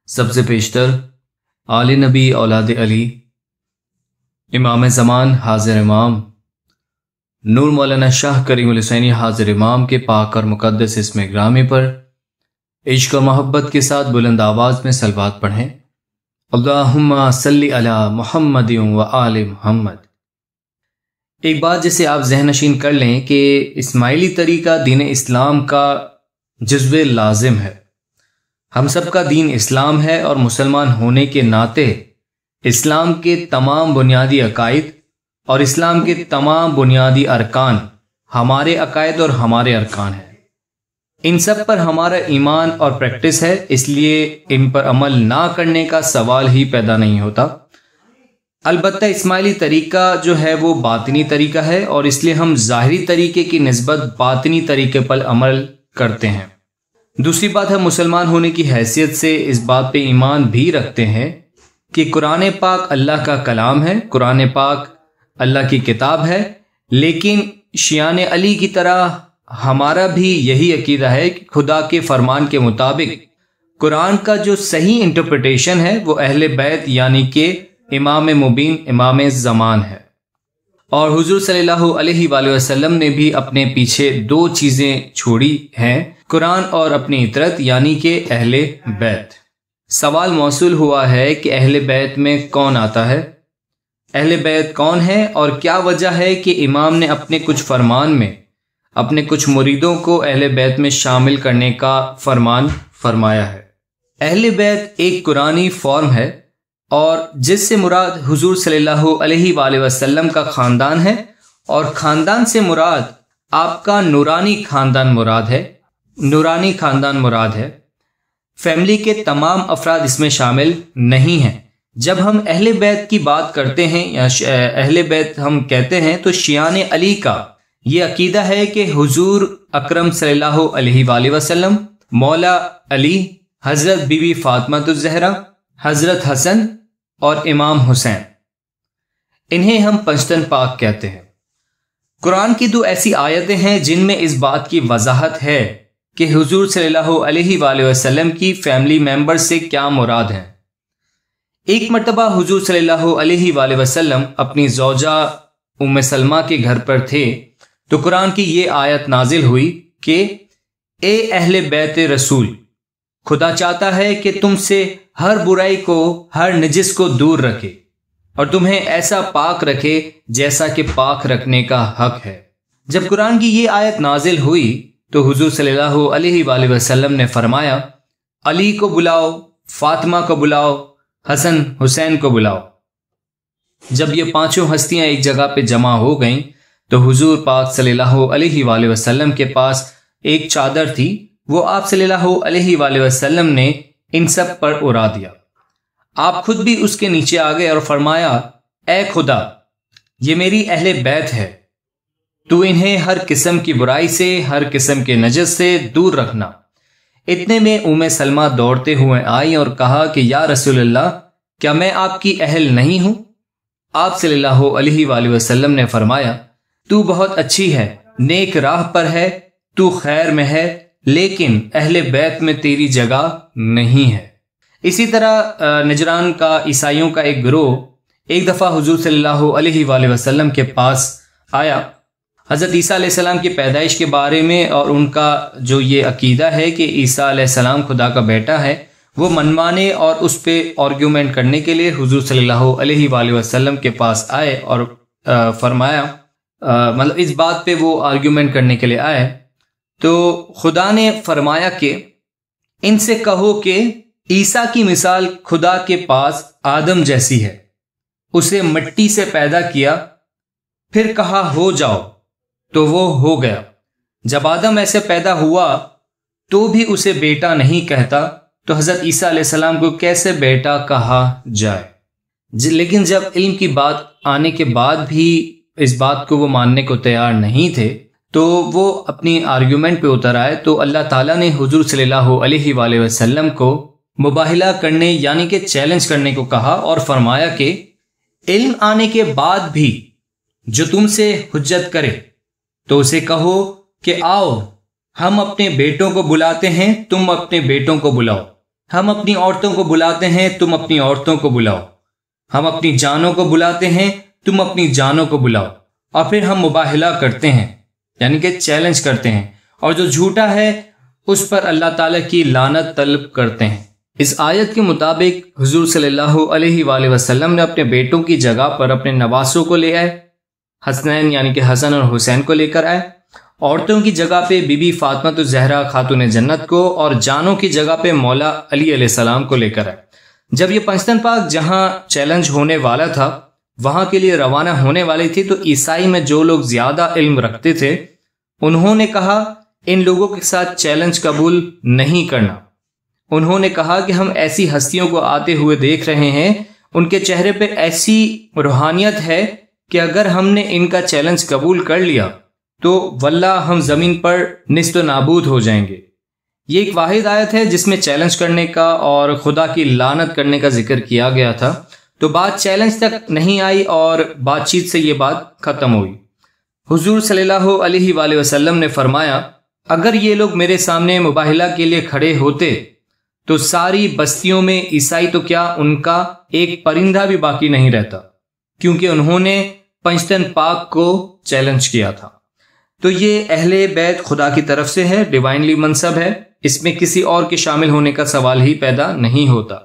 سب سے پیشتر آل نبی اولاد علی، امام زمان حاضر امام، نور مولانا شاہ کریم الحسینی حاضر امام کے پاک اور مقدس اسم گرامی پر عشق و محبت کے ساتھ بلند آواز میں صلوات پڑھیں۔ اللہم صلی علی محمد و آل محمد۔ ایک بات جسے آپ ذہن نشین کر لیں کہ اسماعیلی طریقہ دین اسلام کا جزو لازم ہے۔ ہم سب کا دین اسلام ہے اور مسلمان ہونے کے ناطے اسلام کے تمام بنیادی عقائد اور اسلام کے تمام بنیادی ارکان ہمارے عقائد اور ہمارے ارکان ہیں۔ ان سب پر ہمارا ایمان اور پریکٹس ہے، اس لیے ان پر عمل نہ کرنے کا سوال ہی پیدا نہیں ہوتا۔ البتہ اسماعیلی طریقہ جو ہے وہ باطنی طریقہ ہے، اور اس لیے ہم ظاہری طریقے کی نسبت باطنی طریقے پر عمل کرتے ہیں۔ دوسری بات ہے، مسلمان ہونے کی حیثیت سے اس بات پہ ایمان بھی رکھتے ہیں کہ قرآن پاک اللہ کا کلام ہے، قرآن پاک اللہ کی کتاب ہے، لیکن شیعان علی کی طرح ہمارا بھی یہی عقیدہ ہے کہ خدا کے فرمان کے مطابق قرآن کا جو صحیح انٹرپریٹیشن ہے وہ اہل بیت یعنی کہ امام مبین، امام زمان ہے۔ اور حضور صلی اللہ علیہ وآلہ وسلم نے بھی اپنے پیچھے دو چیزیں چھوڑی ہیں، قرآن اور اپنی اطرت یعنی کہ اہل بیت۔ سوال موصول ہوا ہے کہ اہل بیت میں کون آتا ہے؟ اہل بیت کون ہے اور کیا وجہ ہے کہ امام نے اپنے کچھ فرمان میں اپنے کچھ مریدوں کو اہل بیت میں شامل کرنے کا فرمان فرمایا ہے؟ اہل بیت ایک قرآنی فارم ہے اور جس سے مراد حضور صلی اللہ علیہ وآلہ وسلم کا خاندان ہے، اور خاندان سے مراد آپ کا نورانی خاندان مراد ہے، نورانی خاندان مراد ہے۔ فیملی کے تمام افراد اس میں شامل نہیں ہیں۔ جب ہم اہل بیت کی بات کرتے ہیں یا اہل بیت ہم کہتے ہیں تو شیعان علی کا یہ عقیدہ ہے کہ حضور اکرم صلی اللہ علیہ وآلہ وسلم، مولا علی، حضرت بی بی فاطمہ الزہرا، حضرت حسن اور امام حسین، انہیں ہم پنجتن پاک کہتے ہیں۔ قرآن کی دو ایسی آیتیں ہیں جن میں اس بات کی وضاحت ہے کہ حضور صلی اللہ علیہ وآلہ وسلم کی فیملی ممبر سے کیا مراد ہیں۔ ایک مرتبہ حضور صلی اللہ علیہ وآلہ وسلم اپنی زوجہ ام سلمہ کے گھر پر تھے تو قرآن کی یہ آیت نازل ہوئی کہ اے اہل بیت رسول، خدا چاہتا ہے کہ تم سے ہر برائی کو، ہر نجس کو دور رکھے اور تمہیں ایسا پاک رکھے جیسا کہ پاک رکھنے کا حق ہے۔ جب قرآن کی یہ آیت نازل ہوئی تو حضور صلی اللہ علیہ وآلہ وسلم نے فرمایا، علی کو بلاؤ، فاطمہ کو بلاؤ، حسن حسین کو بلاؤ۔ جب یہ پانچوں ہستیاں ایک جگہ پہ جمع ہو گئیں تو حضور پاک صلی اللہ علیہ وآلہ وسلم کے پاس ایک چادر تھی، وہ آپ صلی اللہ علیہ وآلہ وسلم نے ان سب پر اڑا دیا۔ آپ خود بھی اس کے نیچے آ گئے اور فرمایا، اے خدا، یہ میری اہل بیت ہے، تو انہیں ہر قسم کی برائی سے، ہر قسم کے نجس سے دور رکھنا۔ اتنے میں ام سلمہ دوڑتے ہوئے آئی اور کہا کہ یا رسول اللہ، کیا میں آپ کی اہل نہیں ہوں؟ آپ صلی اللہ علیہ وآلہ وسلم نے فرمایا، تو بہت اچھی ہے، نیک راہ پر ہے، تو خیر میں ہے، لیکن اہل بیت میں تیری جگہ نہیں ہے۔ اسی طرح نجران کا عیسائیوں کا ایک گروہ ایک دفعہ حضور صلی اللہ علیہ وآلہ وسلم کے پاس آیا حضرت عیسیٰ علیہ السلام کی پیدائش کے بارے میں، اور ان کا جو یہ عقیدہ ہے کہ عیسیٰ علیہ السلام خدا کا بیٹا ہے، وہ منوانے اور اس پہ آرگیومنٹ کرنے کے لیے حضور صلی اللہ علیہ وآلہ وسلم کے پاس آئے اور فرمایا، مطلب اس بات پہ وہ آرگیومنٹ کرنے کے لیے آئے تو خدا نے فرمایا کہ ان سے کہو کہ عیسیٰ کی مثال خدا کے پاس آدم جیسی ہے، اسے مٹی سے پیدا کیا، پھر کہا ہو جاؤ تو وہ ہو گیا۔ جب آدم ایسے پیدا ہوا تو بھی اسے بیٹا نہیں کہتا، تو حضرت عیسیٰ علیہ السلام کو کیسے بیٹا کہا جائے؟ لیکن جب علم کی بات آنے کے بعد بھی اس بات کو وہ ماننے کو تیار نہیں تھے تو وہ اپنی آرگیومنٹ پہ اتر آئے، تو اللہ تعالیٰ نے حضور صلی اللہ علیہ وآلہ وسلم کو مباہلہ کرنے یعنی کہ چیلنج کرنے کو کہا اور فرمایا کہ علم آنے کے بعد بھی جو تم سے حجت کرے تو اسے کہو کہ آؤ ہم اپنے بیٹوں کو بلاتے ہیں، تم اپنے بیٹوں کو بلاؤ، ہم اپنی عورتوں کو بلاتے ہیں، تم اپنی عورتوں کو بلاؤ، ہم اپنی جانوں کو بلاتے ہیں، تم اپنی جانوں کو بلاؤ، اور پھر ہم مباہلہ کرتے ہیں، یعنی کہ چیلنج کرتے ہیں، اور جو جھوٹا ہے اس پر اللہ تعالیٰ کی لعنت طلب کرتے ہیں۔ اس آیت کے مطابق حضور صلی اللہ علیہ وآلہ وسلم نے اپنے بیٹوں کی جگہ پر اپنے نواسوں کو لے آئے، حسنین یعنی کہ حسن اور حسین کو لے کر آئے، عورتوں کی جگہ پہ بی بی فاطمہ الزہرا خاتون جنت کو، اور جانوں کی جگہ پہ مولا علی علیہ السلام کو لے کر آئے۔ جب یہ پنجتن پاک جہاں چیلنج ہونے والا تھا وہاں کے لیے روانہ ہونے والی تھی، تو عیسائی میں جو لوگ زیادہ علم رکھتے تھے انہوں نے کہا ان لوگوں کے ساتھ چیلنج قبول نہیں کرنا۔ انہوں نے کہا کہ ہم ایسی ہستیوں کو آتے ہوئے دیکھ رہے ہیں، ان کے چہرے پہ ایسی روحانیت ہے کہ اگر ہم نے ان کا چیلنج قبول کر لیا تو واللہ ہم زمین پر نیست و نابود ہو جائیں گے۔ یہ ایک واحد آیت ہے جس میں چیلنج کرنے کا اور خدا کی لعنت کرنے کا ذکر کیا گیا تھا، تو بات چیلنج تک نہیں آئی اور بات چیت سے یہ بات ختم ہوئی۔ حضور صلی اللہ علیہ وآلہ وسلم نے فرمایا اگر یہ لوگ میرے سامنے مباہلہ کے لیے کھڑے ہوتے تو ساری بستیوں میں عیسائی تو کیا ان کا ایک پرندہ بھی باقی نہیں رہتا، کیونکہ انہوں نے پنجتن پاک کو چیلنج کیا تھا۔ تو یہ اہل بیت خدا کی طرف سے ہے، ڈیوائنلی منصب ہے، اس میں کسی اور کے شامل ہونے کا سوال ہی پیدا نہیں ہوتا۔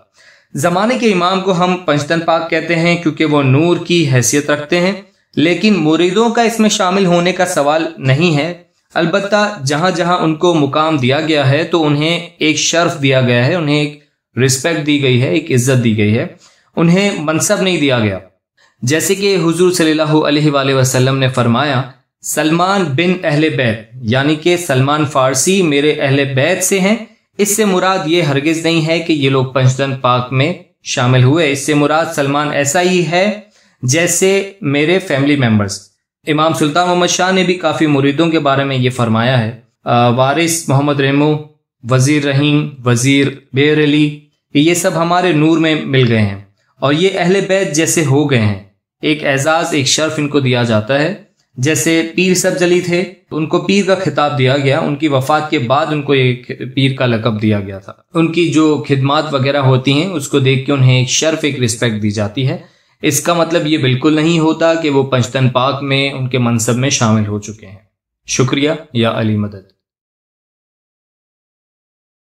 زمانے کے امام کو ہم پنجتن پاک کہتے ہیں کیونکہ وہ نور کی حیثیت رکھتے ہیں، لیکن مریدوں کا اس میں شامل ہونے کا سوال نہیں ہے۔ البتہ جہاں جہاں ان کو مقام دیا گیا ہے تو انہیں ایک شرف دیا گیا ہے، انہیں ایک رسپیکٹ دی گئی ہے، ایک عزت دی گئی ہے، انہیں منصب نہیں دیا گیا۔ جیسے کہ حضور صلی اللہ علیہ وآلہ وسلم نے فرمایا سلمان بن اہل بیت، یعنی کہ سلمان فارسی میرے اہل بیت سے ہیں۔ اس سے مراد یہ ہرگز نہیں ہے کہ یہ لوگ پنجتن پاک میں شامل ہوئے، اس سے مراد سلمان ایسا ہی ہے جیسے میرے فیملی ممبرز۔ امام سلطان محمد شاہ نے بھی کافی مریدوں کے بارے میں یہ فرمایا ہے، وارث محمد ریمو، وزیر رحیم، وزیر بیر علی، یہ سب ہمارے نور میں مل گئے ہیں اور یہ اہل بیت جیسے ہو گئے ہیں۔ ایک اعزاز، ایک شرف ان کو دیا جاتا ہے، جیسے پیر سبز علی تھے ان کو پیر کا خطاب دیا گیا، ان کی وفات کے بعد ان کو ایک پیر کا لقب دیا گیا تھا۔ ان کی جو خدمات وغیرہ ہوتی ہیں اس کو دیکھ کے انہیں ایک شرف، ایک رسپیکٹ دی جاتی ہے۔ اس کا مطلب یہ بالکل نہیں ہوتا کہ وہ پنجتن پاک میں ان کے منصب میں شامل ہو چکے ہیں۔ شکریہ، یا علی مدد۔